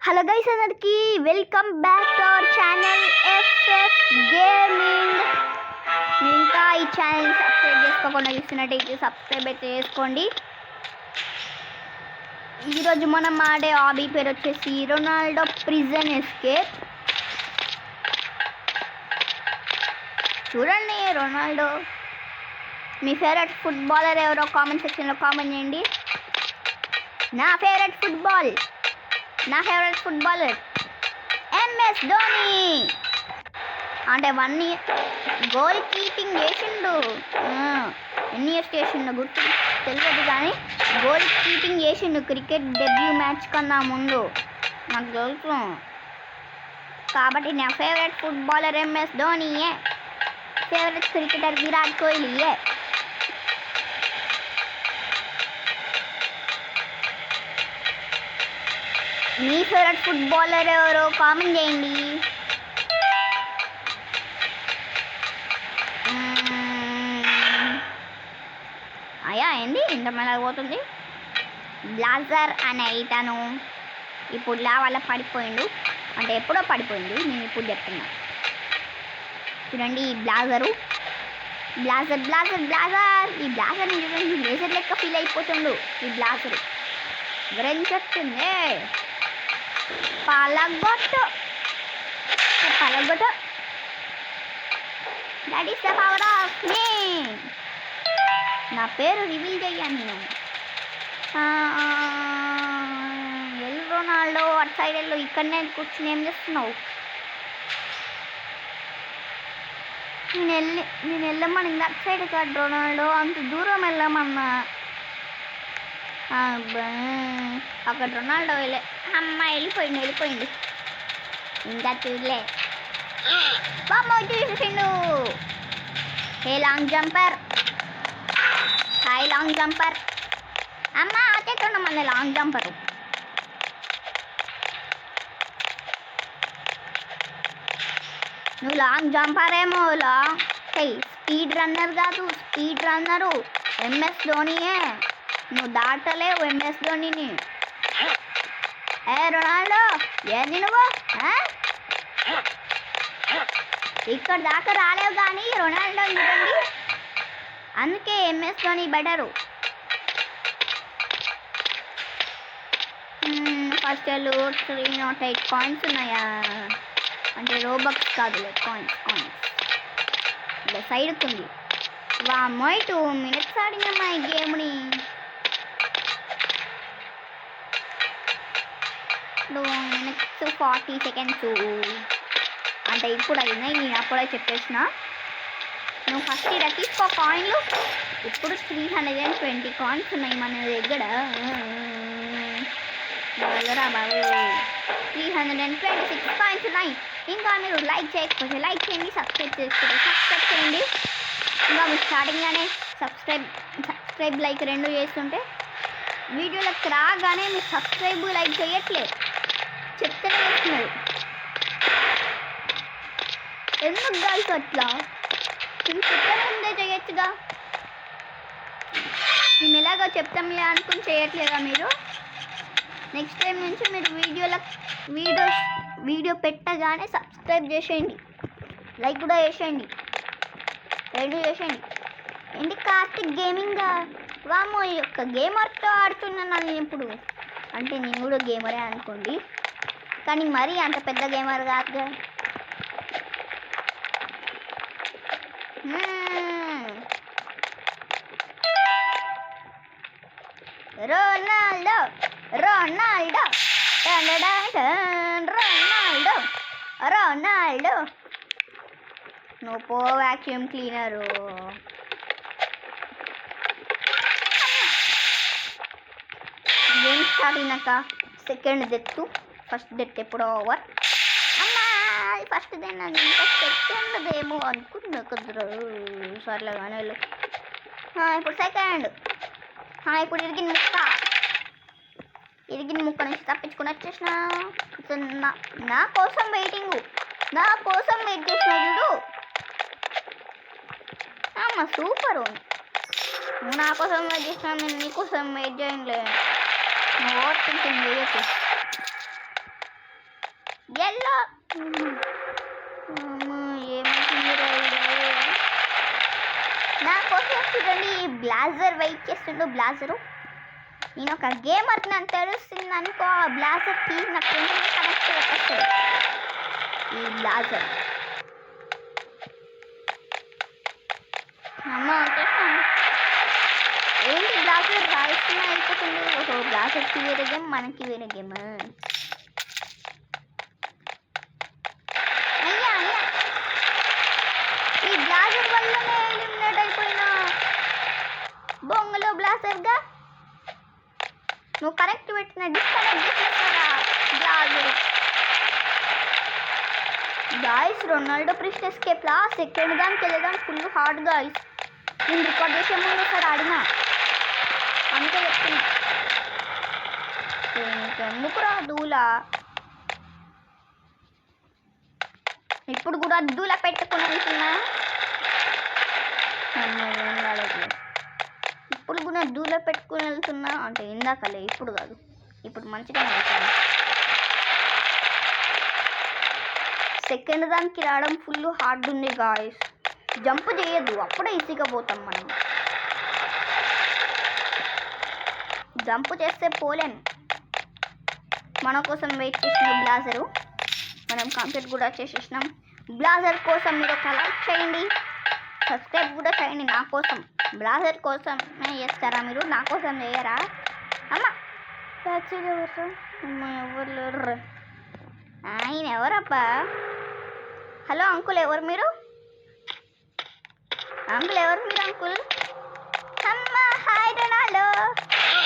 Hello guys, అందరికి welcome back to our channel FF gaming. మీరు ఇంకా ఈ ఛానల్ని సబ్స్క్రైబ్ చేసుకోకుండా చూస్తున్నట్టయితే సబ్స్క్రైబ్ అయితే చేసుకోండి. ఈరోజు మనం ఆడే హాబీ పేరు వచ్చేసి రొనాల్డో ప్రిజన్ ఎస్కేప్. చూడండి, రొనాల్డో మీ ఫేవరెట్ ఫుట్బాలర్ ఎవరో కామెంట్ సెక్షన్లో కామెంట్ చేయండి. నా ఫేవరెట్ ఫుట్బాలర్ ఎంఎస్ ధోని. అంటే 1 year గోల్ కీపింగ్ చేసిండు. ఎన్ని ఇయర్స్ చేసిండు గుర్తు తెలియదు, కానీ గోల్ కీపింగ్ చేసిండు క్రికెట్ డెబ్యూ మ్యాచ్ కన్నా ముందు, నాకు తెలుసు. కాబట్టి నా ఫేవరెట్ ఫుట్బాలర్ ఎంఎస్ ధోనియే, ఫేవరెట్ క్రికెటర్ విరాట్ కోహ్లీయే. మీ ఫేవరెట్ ఫుట్బాలర్ ఎవరో కామెంట్ చేయండి. అయ్యా ఏంది ఇంత మెలగపోతుంది. బ్లాజర్ అనే ఇతను ఇప్పుడు వల్ల పడిపోయిండు, అంటే ఎప్పుడో పడిపోయిండు, నేను ఇప్పుడు చెప్తున్నా. చూడండి ఈ బ్లాజర్ ఈ బ్లాజర్ని చూడండి, లేజర్ లెక్క ఫీల్ అయిపోతుండు ఈ బ్లాజర్. గురించి చెప్తుంది పలగొట్టు. That is the power of me. నా పేరు రివీల్ చెయ్యాను నేను. ఎల్ రొనాల్డో అటు సైడ్ వెళ్ళు, ఇక్కడనే కూర్చుని ఏం చేస్తున్నావు? నేను వెళ్ళమని అటు సైడ్ కాదు రొనాల్డో, అంత దూరం వెళ్ళమన్నా. అక్కడ రొనాల్డో అమ్మ వెళ్ళిపోయింది. ఇంకా చూడలే బామ్మ చూసిండు. Hi long jumper. అమ్మ వచ్చేస్తున్నా మన లాంగ్ జంపరు. నువ్వు లాంగ్ జంపర్ ఏమో, స్పీడ్ రన్నర్ కాదు, స్పీడ్ రన్నరు ఎంఎస్ ధోనియే. నువ్వు దాటలేవు ఎంఎస్ ధోనిని. రొనాల్డో ఏంది నువ్వు? ఇక్కడ దాకా రాలేవు, కానీ రొనాల్డో చూడండి, అందుకే MS Dhoni better. First 308 coins ఉన్నాయా? అంటే రోబక్స్ కాదులే, కాయిన్స్ ఇలా సైడ్కి ఉంది. వామ్మో 2 minutes ఆడినమ్మా ఈ గేమ్ని. 2 minutes 40 seconds. అంటే ఇప్పుడు అయినాయి, నేను అప్పుడే చెప్పేసిన. నువ్వు ఫస్ట్ ఇలా తీసుకో కాయిన్లు. ఇప్పుడు 320 కాయిన్స్ ఉన్నాయి మన దగ్గర. బాబు 326 కాయిన్స్ ఉన్నాయి. ఇంకా మీరు లైక్ చేయకపోతే లైక్ చేయండి, సబ్స్క్రైబ్ చేసుకుంటే సబ్స్క్రైబ్ చేయండి. ఇంకా మీరు స్టార్టింగ్గానే సబ్స్క్రైబ్ లైక్ 2 చేస్తుంటే వీడియోలకు రాగానే మీరు సబ్స్క్రైబ్ లైక్ చేయట్లేదు, చెప్తూనే చేస్తున్నారు. ఎందుకు గాల్స్ అట్లా? మీరు చెప్తానే ముందే చేయొచ్చుగా. మేము ఎలాగో చెప్తాంలే అనుకుని చేయట్లేదా మీరు? నెక్స్ట్ టైం నుంచి మీరు వీడియో పెట్టగానే సబ్స్క్రైబ్ చేసేయండి, లైక్ కూడా చేసేయండి, 2 చేసేయండి. ఏంటి కార్తిక్ గేమింగ్? వామో ఈ యొక్క గేమర్తో ఆడుతున్నాను నేను ఇప్పుడు. అంటే నేను కూడా గేమరే అనుకోండి, కానీ మరీ అంత పెద్ద గేమర్ కాదుగా. రొనాల్డో నువ్వు పో వ్యాక్యూమ్ క్లీనరు. గేమ్ స్టార్ట్ అయినాక సెకండ్ డెత్, ఫస్ట్ డెత్ ఎప్పుడో ఓవర్. అమ్మా ఫస్ట్ దేనా, ఇంకా సెకండ్ ఏమో అనుకున్నా కుదరు. సర్లే కానీ వెళ్ళు. ఇప్పుడు సెకండ్. ఇప్పుడు ఇరిగిన ముక్క నుంచి తప్పించుకుని వచ్చేసిన. నా కోసం వెయిట్ చేసిన చూడు. అమ్మ సూపరు. నువ్వు నా కోసం వెయిట్ చేసినా, నేను నీకోసం వెయిట్ చేయలే. నువ్వు ఓవర్ థింకింగ్ చేయొచ్చు. ఏమవుతుంది నా కోసం చూడండి. బ్లాజర్ వెయిట్ చేస్తుండు. బ్లాజరు నేను ఒక గేమర్ నాకు తెలుస్తుంది అనుకో. ఆ బ్లాజర్ కి నాకు కనెక్ట్ వస్తుంది ఈ బ్లాజర్. అమ్మ వచ్చేసాను. ఏంటి బ్లాజర్ రాయిస్తున్నా అయిపోతుంది. ఓహో బ్లాజర్కి వేరే గేమ్ మనకి వేరే గేమ్. అయ్యా అయ్యా ఈ బ్లాజర్ వల్లనే ఎలిమినేట్ అయిపోయినా. బొంగలో బ్లాజర్గా నువ్వు కరెక్ట్ పెట్టిన డిస్కనెక్ట్ చేసేస్తారా blazer. Guys Ronaldo prison escape లా సెకండ్ దానికి వెళ్ళడం ఫుల్ హార్డ్ గాయస్. నేను రికార్డ్ చేసే ముందు ఒకసారి ఆడినా అంతే చెప్తున్నా. ఎందుకురా దూలా ఇప్పుడు కూడా దూల పెట్టుకుని వెళ్తున్నా. ఇప్పుడు కూడా దూల పెట్టుకుని వెళ్తున్నా అంటే ఇందాకలే, ఇప్పుడు కాదు. ఇప్పుడు మంచిగా వెళ్తున్నా. సెకండ్ దానికి రావడం ఫుల్ హార్డ్ ఉంది గాయస్. జంప్ చేయొద్దు, అప్పుడే ఈజీగా పోతాం మనం. జంప్ చేస్తే పోలేం. మన కోసం వెయిట్ చేసిన బ్లాజరు మనం కంప్లీట్ కూడా చేసేసినాం. బ్లాజర్ కోసం మీరు ఒక లైక్ చేయండి, సబ్స్క్రైబ్ కూడా చేయండి. నా కోసం బ్లాజర్ కోసమే చేస్తారా మీరు, నా కోసం చేయరా? అమ్మ ఎవరు లేరు. ఆయన ఎవరబ్బా? హలో అంకుల్, ఎవరు మీరు? అంకుల్ ఎవరు మీరు అంకుల్? అమ్మ హాయ్ రొనాల్డో.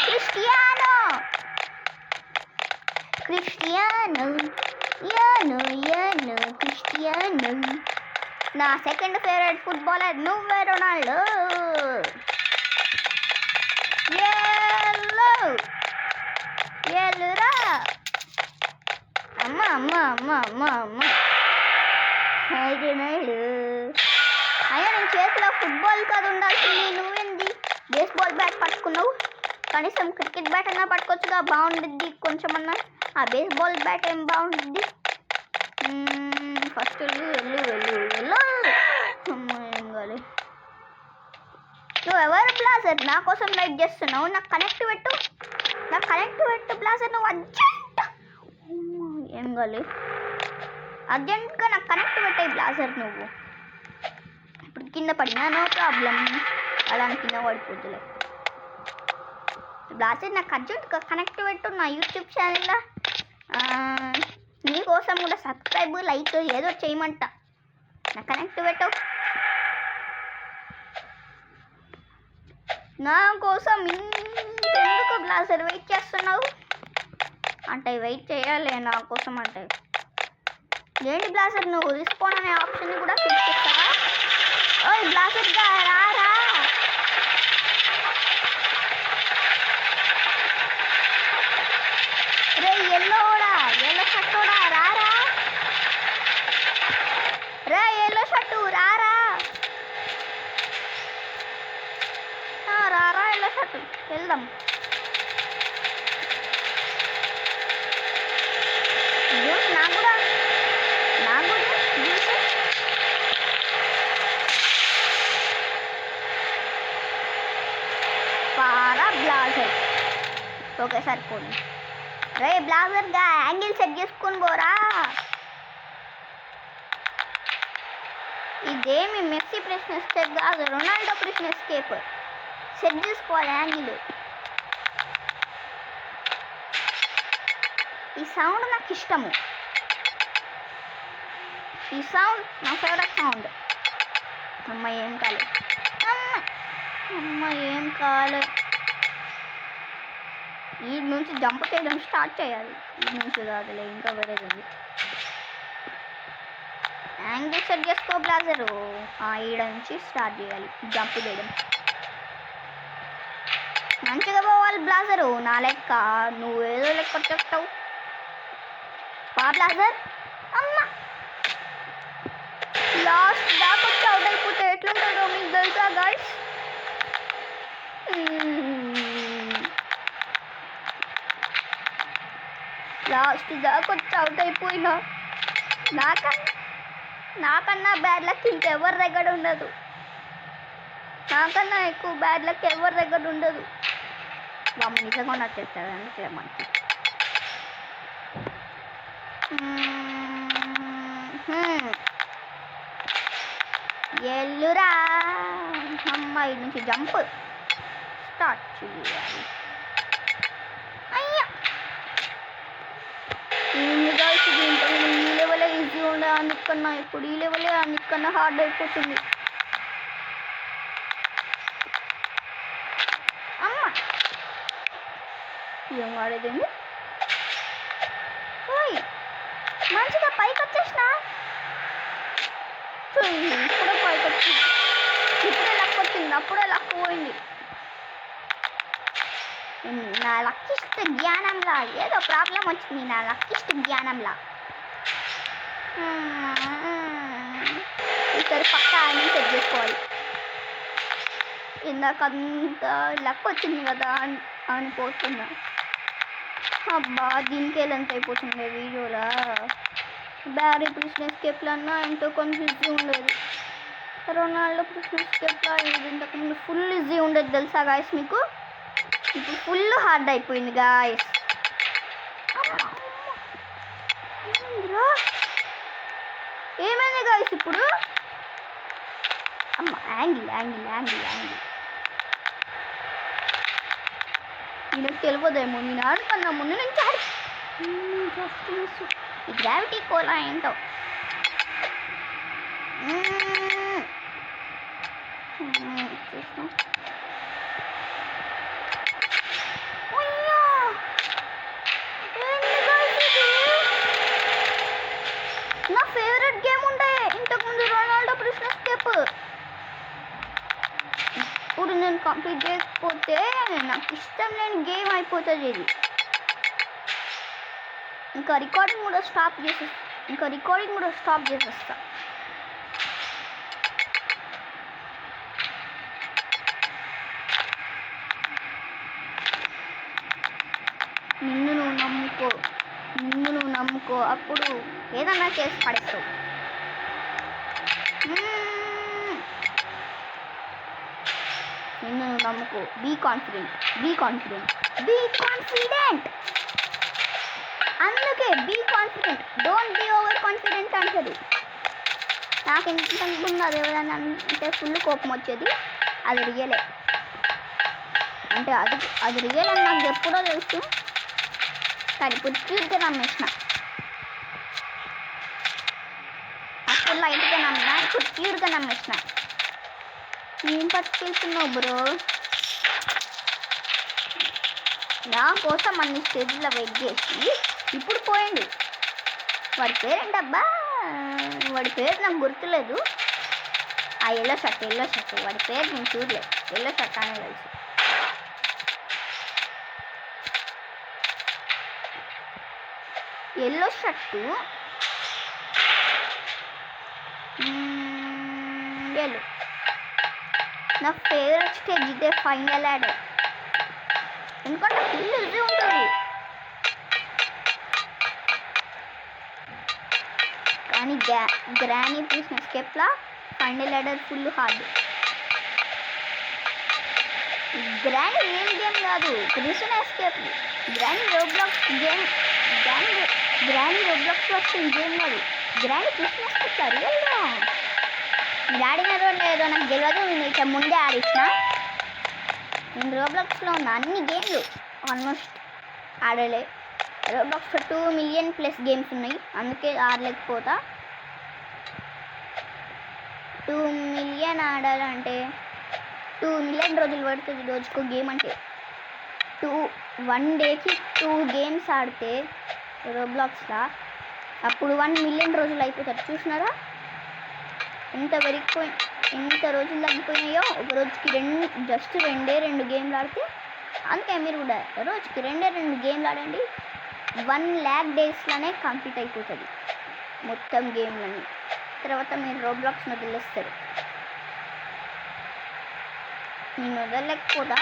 క్రిస్టియానో క్రిస్టియానో యానో యానో క్రిస్టియానో. నా సెకండ్ ఫేవరెట్ ఫుట్బాలర్ నువ్వే రొనాల్డో. ఎల్లురా అమ్మ అమ్మ అమ్మ అమ్మ అమ్మ. Hi Ronaldo. అయ్యా నేను చేతిలో ఫుట్బాల్ కాదు ఉండాల్సింది, నువ్వేంది బేస్బాల్ బ్యాట్ పట్టుకున్నావు? కనీసం క్రికెట్ బ్యాట్ అన్నా పట్టుకోవచ్చుగా, బాగుండిద్ది కొంచెమన్నా. ఆ బేస్బాల్ బ్యాట్ ఏం బాగుంటుంది? ఫస్ట్ వెళ్ళు వెళ్ళు వెళ్ళు వెళ్ళు. ఏం కాదు. నువ్వు ఎవరు బ్లాజర్? నా కోసం వెయిట్ చేస్తున్నావు. నాకు కనెక్ట్ పెట్టు, నాకు కనెక్ట్ పెట్టు బ్లాజర్. నువ్వు అర్జెంట్ ఏం కాదు, అర్జెంట్గా నాకు కనెక్ట్ పెట్టాయి బ్లాజర్. నువ్వు ఇప్పుడు కింద పడినా నో ప్రాబ్లం, అలా కింద పడిపోతులే. బ్లాజర్ నాకు అర్జెంట్గా కనెక్ట్ పెట్టు నా యూట్యూబ్ ఛానల్లో. నీకోసం కూడా సబ్స్క్రైబ్ లైక్ ఏదో చేయమంట. నాకు కనెక్ట్ పెట్టు. నా కోసం ఎందుకు బ్లాజర్ వెయిట్ చేస్తున్నావు? అంటే వెయిట్ చేయాలి నా కోసం అంటే. ఏంటి బ్లాజర్ నువ్వు రిస్పాండ్ అనే ఆప్షన్ కూడా క్లిక్ చేస్తావా? ఓయ్ బ్లాజర్గా రారా. రే ఎల్లోడా, ఎల్లో షర్టోడా రారా. రే ఎల్లో షర్టు రారా. రారా ఎల్లో షర్టు వెళ్దాం. నా కూడా పారా బ్లాజర్. ఓకే సరిపోయింది. రే బ్లాజర్గా యాంగిల్ సెట్ చేసుకొని పోరా. ఇదేమి మెస్సీ ప్రశ్న ఎస్కేప్ కాదు, రొనాల్డో ప్రశ్న ఎస్కేప్. సెట్ చేసుకోవాలి యాంగిల్. ఈ సౌండ్ నాకు ఇష్టము. ఈ సౌండ్ నా ఫేవరెట్ సౌండ్. అమ్మ ఏం కాలేదు, అమ్మ ఏం కాలేదు. ఈ నుంచి జంప్ చేయడం స్టార్ట్ చేయాలి. ఈ నుంచి కాదులే, ఇంకా వేరేది ఉంది. యాంగిల్ సెట్ చేసుకో బ్లాజరు. ఈడ నుంచి స్టార్ట్ చేయాలి జంప్ చేయడం. మంచిగా పోవాలి బ్లాజరు. నా లెక్క నువ్వు ఏదో లెక్క చెప్తావు. పా బ్లాజర్. అమ్మ లాస్ట్ దాకా వచ్చి అవుట్ అయిపోతే ఎట్లుంటుందో మీకు తెలుసా గాయ్స్? లాస్ట్ దాకా వచ్చి అవుట్ అయిపోయినా నాకన్నా నాకన్నా బ్యాడ్ లక్ ఇంకెవరి దగ్గర ఉండదు. నాకన్నా ఎక్కువ బ్యాడ్ లక్ ఎవరి దగ్గర ఉండదు. వామ్మ నిజంగా నచ్చేస్తారు అందుకే మనకి. ఎల్లురా అమ్మాయి నుంచి జంప్ స్టార్ట్ చేయాలి. అయ్యా దీంట్లో ఈ లెవెలే ఈజీ ఉండే అన్నికన్నా ఇప్పుడు ఈ లెవెలే అన్నికన్నా హార్డ్ అయిపోతుంది. అమ్మ ఏం వాడేదండి. ఓయ్ మంచిగా పైకి వచ్చేసినా. ఇప్పుడే పైకి వచ్చింది. ఇప్పుడే లక్ వచ్చింది. అప్పుడే లక్ పోయింది. నా లక్కిష్ట జ్ఞానంలా ఏదో ప్రాబ్లం వచ్చింది. నా లక్కిష్ట జ్ఞానంలా ఈసారి పక్కా ఆయన సెట్ చేసుకోవాలి. ఇందాకంత లక్ వచ్చింది కదా అని పోతున్నా. అబ్బా దీనికే లెంత్ అయిపోతుంది వీడియోలా. బ్యారీ ప్రిషన్ ఎస్కేప్లన్నా ఎంతో కన్ఫ్యూజ్గా ఉండేది. రొనాల్డో ప్రిషన్ ఎస్కేప్లా ఇది ఇంతకుముందు ఫుల్ ఈజీ ఉండేది తెలుసా గాయస్ మీకు. ఇప్పుడు ఫుల్ హార్డ్ అయిపోయింది గాయస్. ఏమైంది గాయస్ ఇప్పుడు. అమ్మ యాంగిల్ యాంగిల్ యాంగిల్ యాంగిల్ నేను తెలియదేమో. నేను ఆడుతున్నా ముందు నుంచి ఈ గ్రావిటీ కోలా ఏంటో. చూస్తాం నా ఫేవరెట్ గేమ్ ఉండే ఇంతకుముందు రొనాల్డో ప్రిషన్ ఎస్కేప్. ఇప్పుడు నేను కంప్లీట్ చేయకపోతే నాకు ఇష్టం లేని గేమ్ అయిపోతుంది ఇది. ఇంకా రికార్డింగ్ కూడా స్టాప్ చేసేస్తా. నిన్ను నువ్వు నమ్ముకో అప్పుడు ఏదన్నా చేసి పడేస్తావు. నిన్ను నువ్వు నమ్ముకో. Be confident. అందుకే be confident. Don't be overconfident అంటారు. నాకు ఇంతకుముందు అది ఎవరైనా అంటే ఫుల్ కోపం వచ్చేది. అది రియలే అంటే అది రియల్ అని నాకు ఎప్పుడో తెలుసు. కానీ ఇప్పుడు క్యూట్గా నమ్మేసిన. అప్పుడు లైట్గా నమ్మినా, ఇప్పుడు క్యూట్గా నమ్మేసిన. ఏం పట్టుకెళ్తున్నావు బ్రో? నా కోసం అన్ని స్టేజ్లో వెయిట్ చేసి ఇప్పుడు పోయింది. వాడి పేరేంటబ్బా? వాడి పేరు నాకు గుర్తులేదు. ఆ ఎల్లో షర్ట్ వాడి పేరు నేను చూడలేదు. ఎల్లో షర్ట్ అనే తెలుసు. Yellow shirt yellow. నా ఫేవరెట్ స్టేజ్ ఇదే ఫైనల్ యాడర్. ఎందుకంటే ఫుల్ ఈజీ ఉంటుంది. కానీ గ్రానీ ప్రిషన్ ఎస్కేప్లా final ladder full hard. Granny real game కాదు, prison escape. Granny Roblox game. Granny రోబ్లాక్స్లో వస్తుంది గేమ్ కాదు. గ్రానీ ప్రిషన్ ఎస్కేప్లా రియల్గా. మీరు ఆడినారో లేదో నాకు తెలియదు. నేను ఇట్లా ముందే ఆడించిన. నేను రోబ్లాక్స్లో ఉన్న అన్ని గేమ్లు ఆల్మోస్ట్ ఆడలే. రోబ్లాక్స్లో 2 మిలియన్ ప్లస్ గేమ్స్ ఉన్నాయి, అందుకే ఆడలేకపోతా. 2 మిలియన్ ఆడాలంటే 2 మిలియన్ రోజులు పడుతుంది రోజుకో గేమ్. అంటే 1 డేకి 2 గేమ్స్ ఆడితే రోబ్లాక్స్లో అప్పుడు 1 మిలియన్ రోజులు అయిపోతారు. చూసినారా ఎంత రోజులు తగ్గిపోయినాయో. ఒక రోజుకి జస్ట్ 2 గేమ్లు ఆడితే. అందుకే మీరు కూడా రోజుకి 2 గేమ్లు ఆడండి. 1 lakh డేస్లోనే కంప్లీట్ అయిపోతుంది మొత్తం గేమ్లన్నీ. తర్వాత మీరు రోబ్లాక్స్ని వదిలేస్తారు. నేను వదలలేకపోతా.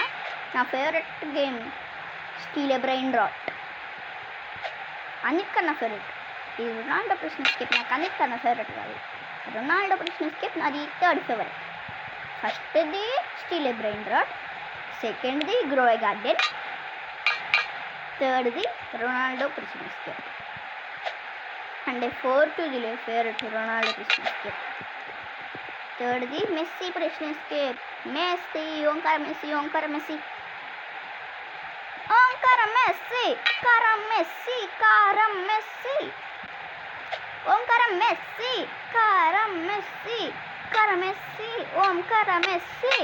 నా favourite game steal brain rot. అన్నిటికన్నా ఫేవరెట్. ఈ రొనాల్డో ప్రిషన్ ఎస్కేప్ నాకు అన్నిటికన్నా నా ఫేవరెట్ కాదు. రొనాల్డో ప్రిషన్ ఎస్కేప్ నాది థర్డ్ ఫేవరెట్. ఫస్ట్ది స్టీల్ ఏ బ్రెయిన్ రాట్, సెకండ్ది గ్రో ఏ గార్డెన్, థర్డ్ది రొనాల్డో ప్రిషన్ ఎస్కేప్. అండ్ ఫోర్త్ది ఫేవరెట్ రొనాల్డో ప్రిషన్ ఎస్కేప్. థర్డ్ది మెస్సీ ప్రిషన్ ఎస్కేప్. మెస్సీ ఓంకార మెస్సీ ఓంకార మెస్సీ ఓంకార మెస్సీ కారం మెస్సీ కారం మెస్సీ ఓంకార మెస్సీ కారం మెస్సీ కారం మెస్సీ ఓంకార మెస్సీ.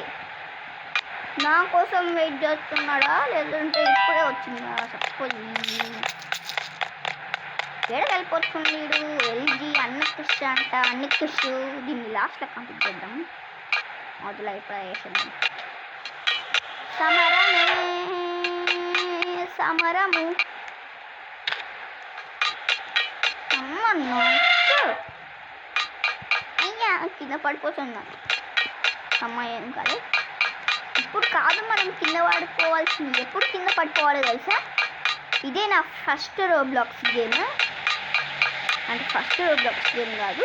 నా కోసం వెయిట్ చేస్తున్నాడా లేదంటే ఇప్పుడే వచ్చిందా? సపోజ్ ఎక్కడికి వెళ్ళిపోతుంది వీడు? ఎల్జీ అన్నికృష్ అంట, అన్నికృష్. దీన్ని లాస్ట్లో కంప్లీట్ చేద్దాం. మొదలు అయిపోయేసాం. సమరమే సమరము అమ్మను అయ్యా కింద పడిపోతున్నా. అమ్మాయి ఏం కాదు. ఇప్పుడు కాదు మనం కింద పడిపోవాల్సింది. ఎప్పుడు కింద పడిపోవాలి తెలుసా? ఇదే నా ఫస్ట్ రోబ్లాక్స్ గేమ్. అంటే ఫస్ట్ రోబ్లాక్స్ గేమ్ కాదు,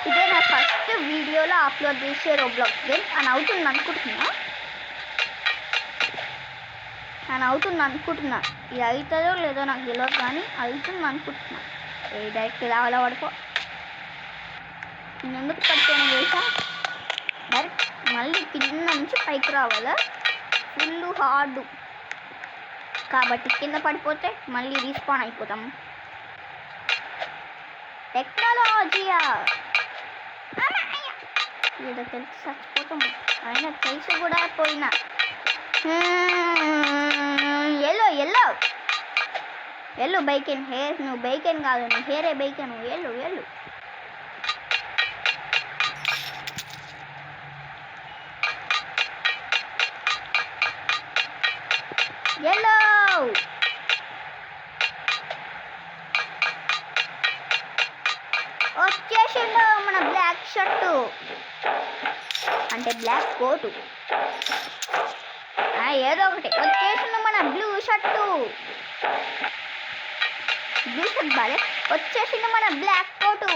ఇదే నా ఫస్ట్ వీడియోలో అప్లోడ్ చేసే రోబ్లాక్స్ గేమ్ అని అవుతుంది అనుకుంటున్నా. ఇది అవుతుందో లేదో నాకు తెలియదు కానీ అవుతుంది అనుకుంటున్నా. ఏ డైరెక్ట్ రావాలో పడిపో. నేను ఎందుకు పడిపోయాను తెలుసా? డైరెక్ట్ మళ్ళీ కింద నుంచి పైకి రావాలా, ఫుల్ హార్డ్ కాబట్టి కింద పడిపోతే మళ్ళీ రీస్పాన్ అయిపోతాం. టెక్నాలజీయా ఏదో తెలిసి చచ్చిపోతాం. అయినా తెలిసి కూడా పోయినా. ఎల్లో ఎల్లో ఎల్లు బైకెన్ హెయిర్. నువ్వు బైకెన్ కాదు, నీ హెయిరే బైకెన్. నువ్వు ఎల్లు ఎల్లు. ఎల్లో వచ్చేసిండు మన బ్లాక్ షర్టు, అంటే బ్లాక్ కోటు. ఏదో ఒకటి వచ్చేసిండు మన బ్లూ షర్టు. బ్లూ షర్ట్ బాలే. వచ్చేసిండు మన బ్లాక్ కోటు.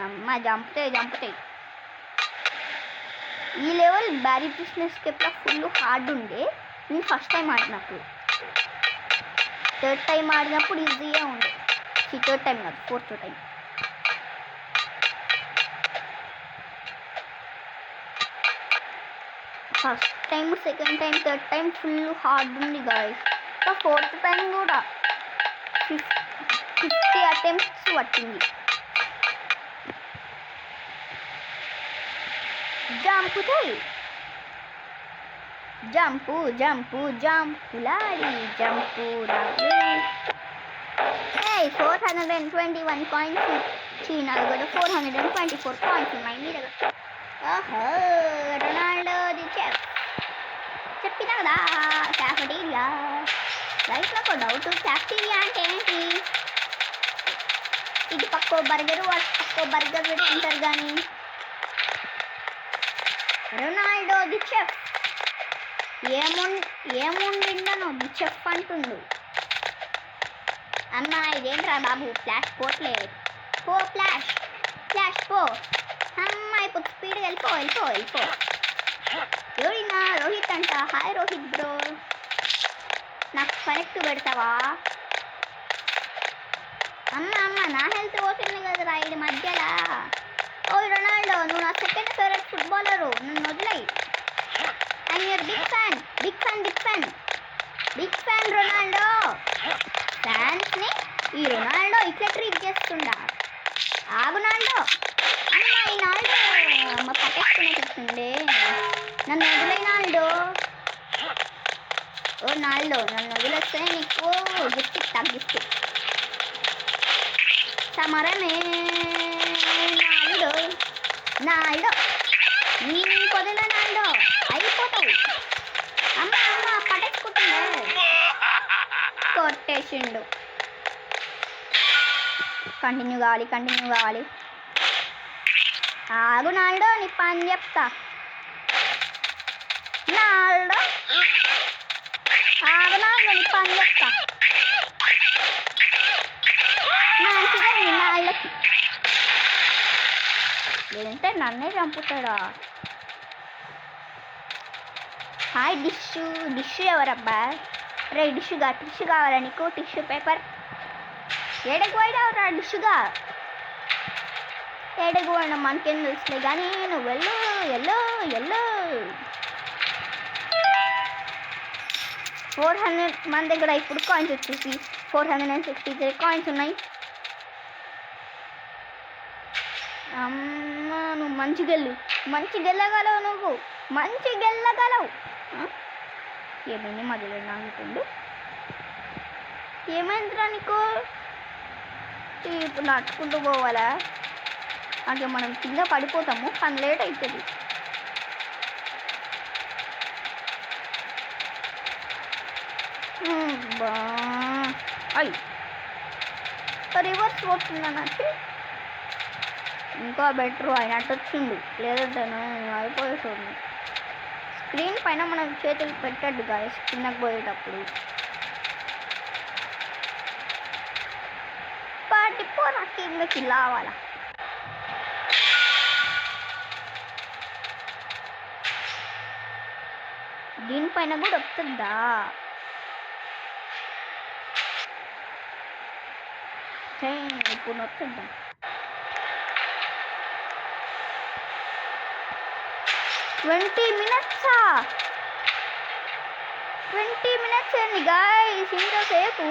అమ్మ చంపుతాయి. ఈ లెవెల్ బ్యారీ బిజినెస్ స్కెప్లో ఫుల్ హార్డ్ ఉండే. నేను ఫస్ట్ టైం ఆడినప్పుడు, థర్డ్ టైం ఆడినప్పుడు ఈజీగా ఉండే. థర్డ్ టైం కాదు, fourth time. First time, second time, third time full hard ఉంది గాయ్స్. ఫోర్త్ టైం కూడా 50 అటెంప్ట్స్ పట్టింది. జంపులాడి జంపు రావే. 421 కాయిన్స్. నాకు కూడా 424 కాయిన్స్ ఉన్నాయి మీ దగ్గర. ఓహో రొనాల్డో ది చెఫ్. చెప్పినా కదా క్యాఫెటీరియా. లైఫ్లో ఒక డౌట్, క్యాఫెటీరియా అంటే ఏంటి? ఇది పక్కో బర్గరు, పక్కో బర్గర్ పెట్టుకుంటారు కానీ రొనాల్డో ది చెఫ్ ఏముండిందనో ది చెఫ్ అంటుండు. అమ్మ ఇదేంట్రా బాబు, ఫ్లాష్ పోట్లే. పో ఫ్లాష్ పో. అమ్మ ఇప్పుడు స్పీడ్గా వెళ్ళిపో. ఎవరినా? రోహిత్ అంట. హాయ్ రోహిత్ బ్రో, నాకు కరెక్ట్ పెడతావా? అమ్మ నా హెల్త్ పోతుంది కదరా ఇది మధ్యలో. ఓ రొనాల్డో, నువ్వు నా సెకండ్ ఫేవరెట్ ఫుట్బాలరు, నన్ను వదిలేయి. I'm your big fan Ronaldo. ఫ్యాన్స్ని ఈ రొనాల్డో ఇట్లా ట్రీట్ చేస్తుండా? ఆగు నాల్డో. అమ్మాయి నాల్డో అమ్మ పట్టేసుకునేటట్టుండే. నన్ను వదిలేయి నాల్డో. ఓ నాల్డో, నన్ను వదిలేస్తే నీకు గిఫ్ట్ ఇస్తా. సమరమే నాల్డో. నేను కొదిలే నాల్డో, అయిపోతావు. అమ్మ పట్టేసుకుంటుండే. కొట్టేసిండు. కంటిన్యూ కావాలి. ఆగు నాల్డో, నీ పని చెప్తా. నాల్డో మంచిగా నా ఇళ్ళకి లేదంటే నన్నే చంపుతాడా. హాయ్ డిష్ ఎవరబ్బా? రే టిష్యూ కావాలా నీకు? టిష్యూ పేపర్ ఏడకు పోయినావురా డిష్గా? ఏడకు పోయినా మనకేం తెలుసులే కానీ నువ్వు వెళ్ళు ఎల్లో ఎల్లో. 400 మన దగ్గర ఇప్పుడు కాయిన్స్ వచ్చేసి 463 కాయిన్స్ ఉన్నాయి. అమ్మ నువ్వు మంచిగా గెల్లగలవు నువ్వు మంచిగా గెల్లగలవు. ఏమైంది మధ్యలో నాగుతుండు? ఏమైందిరా నీకు? ఇప్పుడు నడుచుకుంటూ పోవాలా? అంటే మనం కింద పడిపోతాము, పని లేట్ అవుతుంది. అయ్యి రివర్స్ పోతుందన్నట్టు ఇంకా బెటర్ అయినట్టు వచ్చిండు. లేదంటే అయిపోయేటోడు. స్క్రీన్ పైన మనం చేతులు పెట్టద్దు గాయస్ కిందకు పోయేటప్పుడు. పాటిపోరా కిందకి లావాలా. దీనిపైన కూడా వస్తుందా? ఇప్పుడు వస్తుందా? 20 minutes 20 minutes అండి గాయ్స్. ఇంతసేపు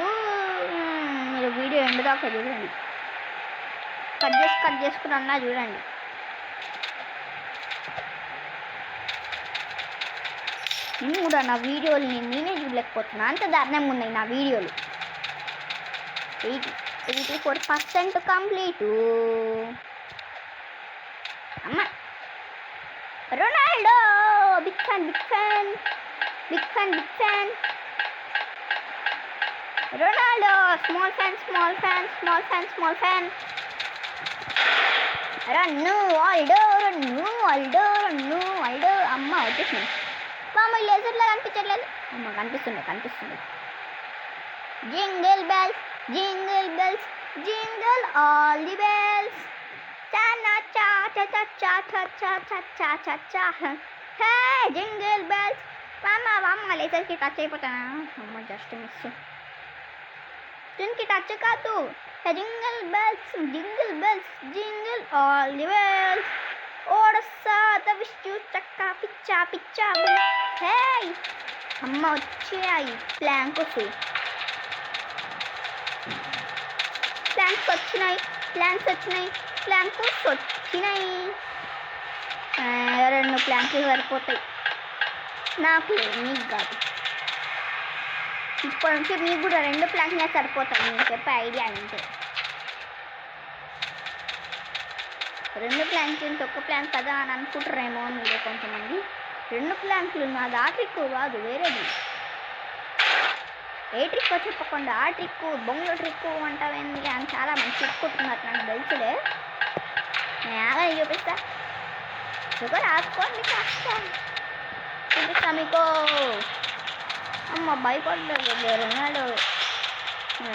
మీరు వీడియో ఎండ్ దాకా చూడండి. కట్ చేసుకుని అన్నా చూడండి. నేను కూడా నా వీడియోలు నేనే చూడలేకపోతున్నా, అంత దారుణంగా ఉన్నాయి నా వీడియోలు. 84% కంప్లీట్. అమ్మ Ronaldo big fan Ronaldo small fan Ronaldo. అమ్మ వచ్చేసింది. అమ్మ లేజర్లా కనిపించట్లేదు. అమ్మ కనిపిస్తుంది. Jingle bells jingle all the bells. Hey jingle bells. అమ్మ లేజర్కి టచ్ అయిపోతానా? అమ్మ జస్ట్ మిస్. దీనికి టచ్ కాదు. Jingle bells jingle all the bells. ఓడస్సా తవిష్యు చక్క పిచ్చా. హే అమ్మ వచ్చాయి ప్లాంక్స్ వచ్చినాయి. రెండు ప్లాంక్స్ సరిపోతాయి నాకు, నీకు కాదు. ఇప్పటి నుంచి మీకు కూడా 2 ప్లాంక్స్ సరిపోతాయి. నేను చెప్పే ఐడియా అంటే 2 ప్లాంక్స్ ఇంత ఒక్క ప్లాంక్ కదా అని అనుకుంటారేమో మీరే కొంతమంది. 2 ప్లాంక్లు నాది. ఆ ట్రిక్ కాదు, వేరేది. ఏ ట్రిక్ చెప్పకుండా ఆ ట్రిక్ బొంగుల ట్రిక్ అంటావేంది అని చాలా మంది చెప్పుకుంటున్నారు. నాకు తెలుసులే, నేను చూపిస్తా. రాసుకోండి చూపిస్తా మీకు. అమ్మ భయపడలేదు రొనాల్డో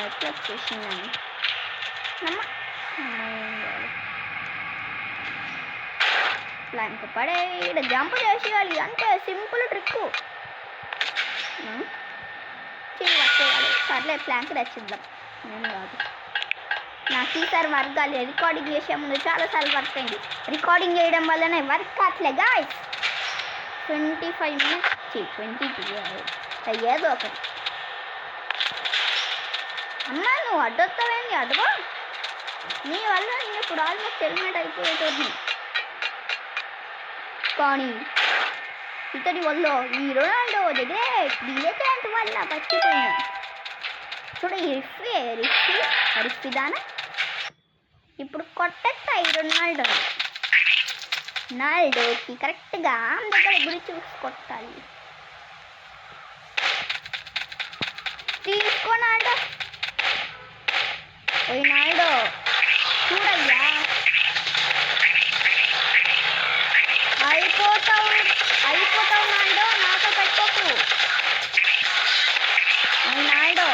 ఎట్లా చేసిందని. ప్లాంక్ పడే ఇక్కడ జంప్ చేసేయాలి అంటే సింపుల్ ట్రిక్. వచ్చేయాలి. సర్లే ప్లాంక్ రచిద్దాం. నేను కాదు, నాకు ఈసారి వర్క్ కాలేదు. రికార్డింగ్ చేసే ముందు చాలాసార్లు వర్క్ అయింది. రికార్డింగ్ చేయడం వల్లనే వర్క్ కావట్లే గాయ్స్. 25 minutes 22 ఏదో ఒకటి. అమ్మ నువ్వు అడ్డొస్తావేంటి? అడ్డుకో. నీ వల్ల నేను ఇప్పుడు ఆల్మోస్ట్ హెల్మెట్ అయిపోయేటోని. కానీ ఇతడి వల్ల ఈ రొనాల్డో డిలేటెంట్ వల్ల పచ్చిపోయినాడు. చూడ రిఫ్ఫిదానా ఇప్పుడు కొట్టేస్తాయి రొనాల్డోకి కరెక్ట్గా దగ్గర గురి చూసి కొట్టాలి. తీసుకోనాల్డో నాల్డో చూడయ్యా, అయిపోతావు నాల్డో, నాతో పెట్టుకోకు నాల్డో.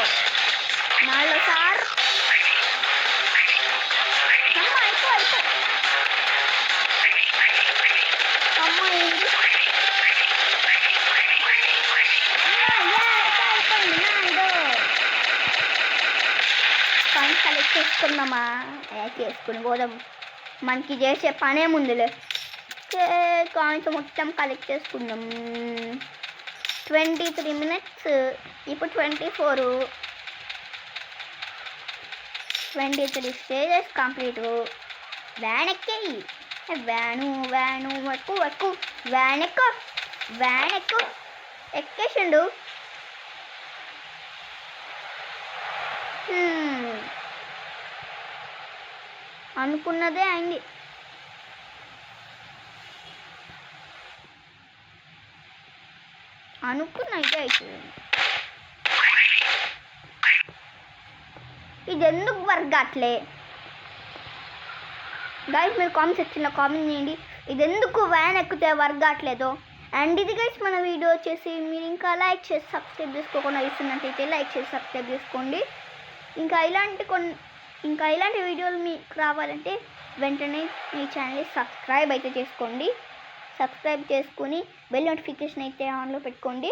చేసుకుందామా? చేసుకుని పోదాం, మనకి చేసే పనే ముందులే. కాయిన్స్ మొత్తం కలెక్ట్ చేసుకుందాం. 23 minutes, ఇప్పుడు 24, 23 స్టేజెస్ కంప్లీట్. వ్యాన్ ఎక్కేయి, వ్యాను ఎక్కు వ్యాన్ ఎక్కు. ఎక్కేసిండు. అనుకున్నదే అయింది. అనుకున్నదే అవుతుంది. ఇది ఎందుకు వర్క్ అట్లే గైస్? మీరు కామెంట్ సెక్షన్లో కామెంట్ చేయండి, ఇది ఎందుకు వ్యాన్ ఎక్కితే వర్క్ కావట్లేదు. అండ్ ఇది గైస్ మన వీడియో వచ్చేసి. మీరు ఇంకా లైక్ చేసి సబ్స్క్రైబ్ చేసుకోకుండా ఇస్తున్నట్టయితే లైక్ చేసి సబ్స్క్రైబ్ చేసుకోండి. ఇంకా ఇలాంటి వీడియోలు మీకు రావాలంటే వెంటనే మీ ఛానల్ని సబ్స్క్రైబ్ అయితే చేసుకోండి. సబ్స్క్రైబ్ చేసుకుని బెల్ నోటిఫికేషన్ అయితే ఆన్లో పెట్టుకోండి.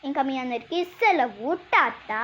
ఇంకా మీ అందరికీ సెలవు, టాటా.